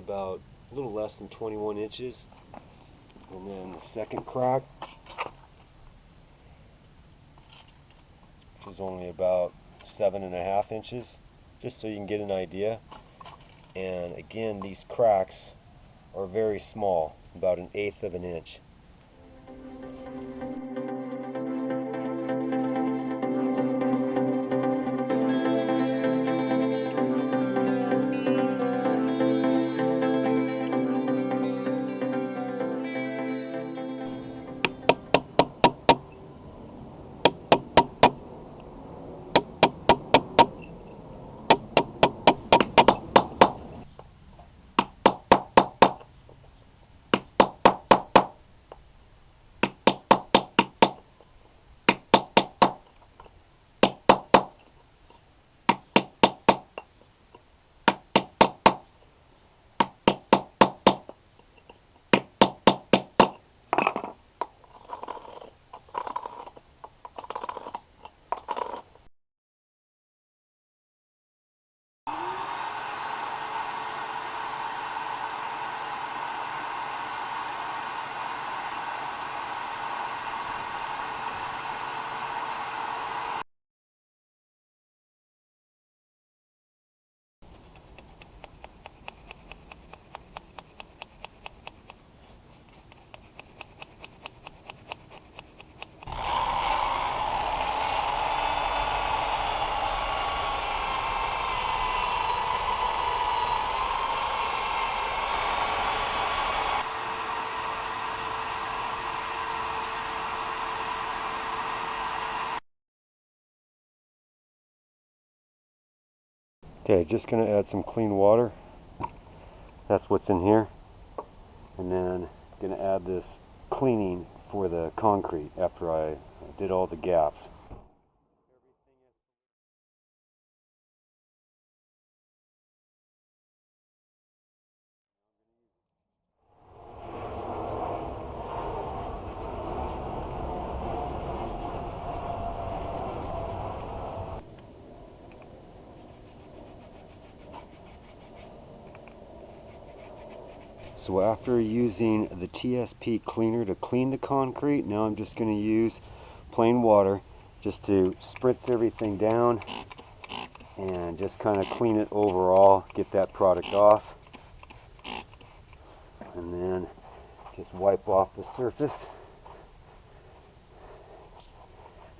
about a little less than 21 inches. And then the second crack, which is only about 7.5 inches, just so you can get an idea. And again, these cracks are very small, about 1/8 of an inch. Okay, just going to add some clean water. That's what's in here. And then going to add this cleaning for the concrete after I did all the gaps. So after using the TSP cleaner to clean the concrete, now I'm just going to use plain water just to spritz everything down and just kind of clean it overall, get that product off, and then just wipe off the surface.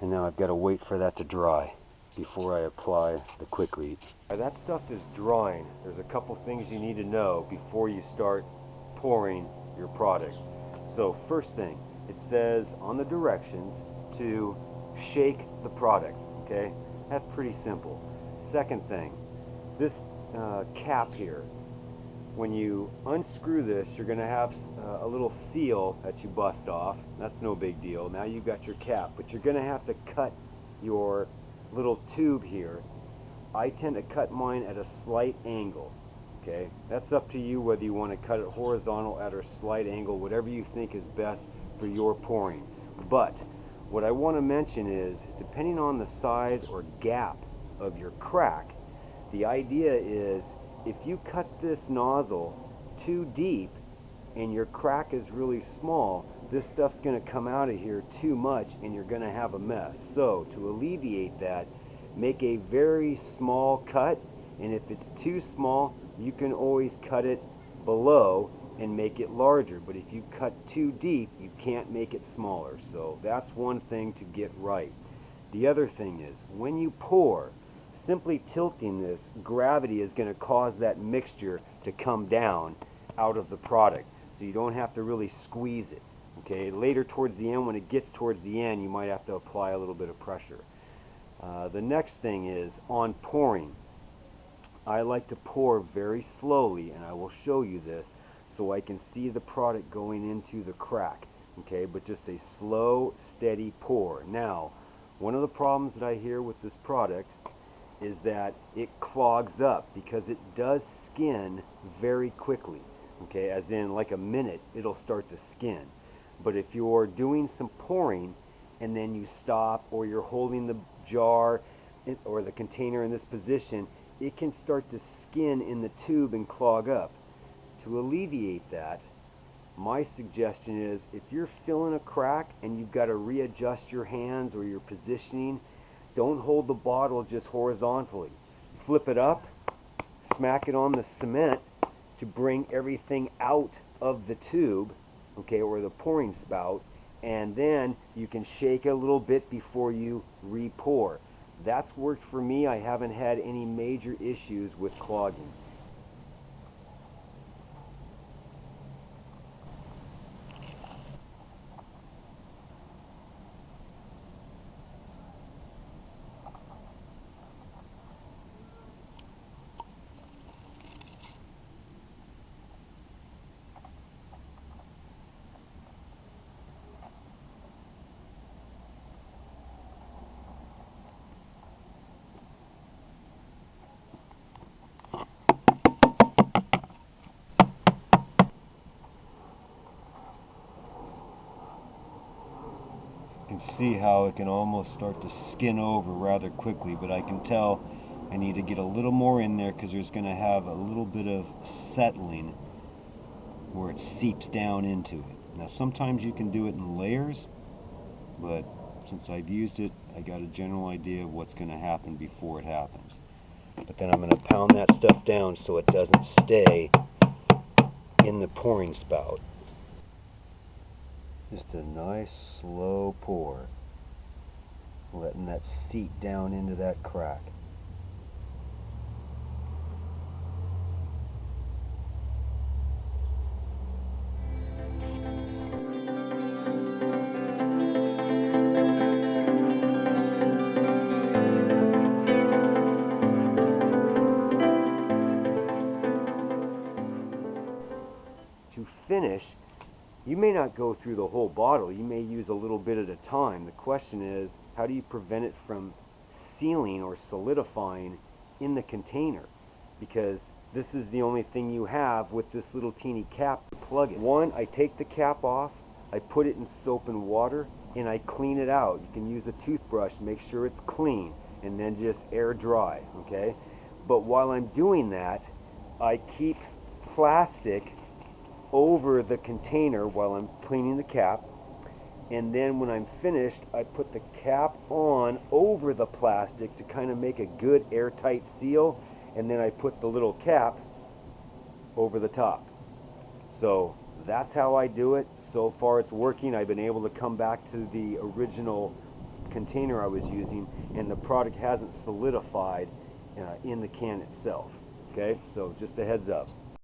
And now I've got to wait for that to dry before I apply the Quikrete. That stuff is drying. There's a couple things you need to know before you start pouring your product. So first thing, it says on the directions to shake the product, okay? That's pretty simple. Second thing, this cap here, when you unscrew this, you're gonna have a little seal that you bust off. That's no big deal. Now you've got your cap, but you're gonna have to cut your little tube here. I tend to cut mine at a slight angle. Okay, that's up to you whether you want to cut it horizontal at a slight angle, whatever you think is best for your pouring. But what I want to mention is, depending on the size or gap of your crack, the idea is if you cut this nozzle too deep and your crack is really small, this stuff's going to come out of here too much and you're going to have a mess. So to alleviate that, make a very small cut, and if it's too small, you can always cut it below and make it larger. But if you cut too deep, you can't make it smaller. So that's one thing to get right. The other thing is, when you pour, simply tilting this, gravity is going to cause that mixture to come down out of the product. So you don't have to really squeeze it. Okay, later towards the end, when it gets towards the end, you might have to apply a little bit of pressure. The next thing is on pouring. I like to pour very slowly, and I will show you this so I can see the product going into the crack. Okay, but just a slow, steady pour. Now, one of the problems that I hear with this product is that it clogs up because it does skin very quickly. Okay, as in like a minute, it'll start to skin. But if you're doing some pouring and then you stop, or you're holding the jar or the container in this position, it can start to skin in the tube and clog up. to alleviate that, my suggestion is if you're filling a crack and you've got to readjust your hands or your positioning, don't hold the bottle just horizontally. Flip it up, smack it on the cement to bring everything out of the tube, okay, or the pouring spout, and then you can shake a little bit before you re-pour. That's worked for me. I haven't had any major issues with clogging. You can see how it can almost start to skin over rather quickly, but I can tell I need to get a little more in there because there's going to have a little bit of settling where it seeps down into it. Now sometimes you can do it in layers, but since I've used it, I got a general idea of what's going to happen before it happens. But then I'm going to pound that stuff down so it doesn't stay in the pouring spout. Just a nice slow pour, letting that seep down into that crack. To finish, you may not go through the whole bottle. You may use a little bit at a time. The question is, how do you prevent it from sealing or solidifying in the container? Because this is the only thing you have with this little teeny cap to plug it. One, I take the cap off, I put it in soap and water, and I clean it out. You can use a toothbrush, make sure it's clean, and then just air dry, okay? But while I'm doing that, I keep plastic over the container while I'm cleaning the cap, and then when I'm finished I put the cap on over the plastic to kind of make a good airtight seal, and then I put the little cap over the top. So that's how I do it. So far it's working. I've been able to come back to the original container I was using, and the product hasn't solidified in the can itself. Okay, so just a heads up.